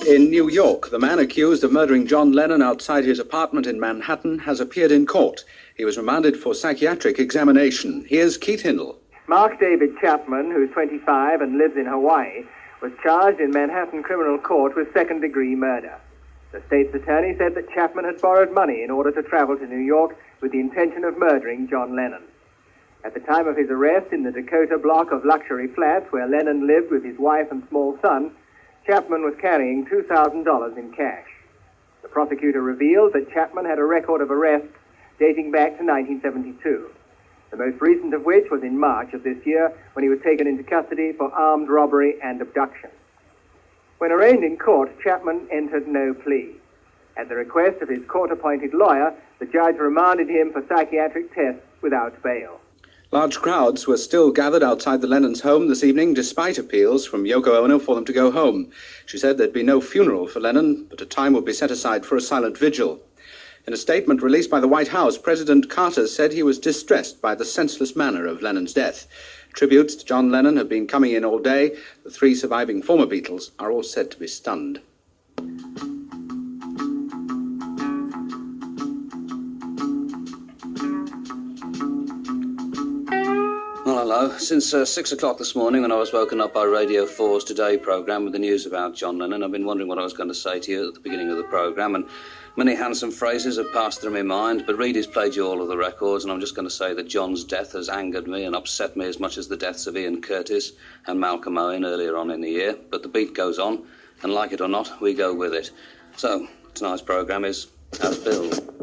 In New York, the man accused of murdering John Lennon outside his apartment in Manhattan has appeared in court. He was remanded for psychiatric examination. Here's Keith Hindle. Mark David Chapman, who's 25 and lives in Hawaii, was charged in Manhattan criminal court with second-degree murder. The state's attorney said that Chapman had borrowed money in order to travel to New York with the intention of murdering John Lennon. At the time of his arrest in the Dakota block of luxury flats where Lennon lived with his wife and small son, Chapman was carrying $2,000 in cash. The prosecutor revealed that Chapman had a record of arrests dating back to 1972, the most recent of which was in March of this year when he was taken into custody for armed robbery and abduction. When arraigned in court, Chapman entered no plea. At the request of his court-appointed lawyer, the judge remanded him for psychiatric tests without bail. Large crowds were still gathered outside the Lennons' home this evening, despite appeals from Yoko Ono for them to go home. She said there'd be no funeral for Lennon, but a time would be set aside for a silent vigil. In a statement released by the White House, President Carter said he was distressed by the senseless manner of Lennon's death. Tributes to John Lennon have been coming in all day. The three surviving former Beatles are all said to be stunned. Well, hello. Since 6 o'clock this morning, when I was woken up by Radio 4's Today programme with the news about John Lennon, I've been wondering what I was going to say to you at the beginning of the programme, and many handsome phrases have passed through my mind, but Reedy's played you all of the records, and I'm just going to say that John's death has angered me and upset me as much as the deaths of Ian Curtis and Malcolm Owen earlier on in the year. But the beat goes on, and like it or not, we go with it. So, tonight's programme is As Billed.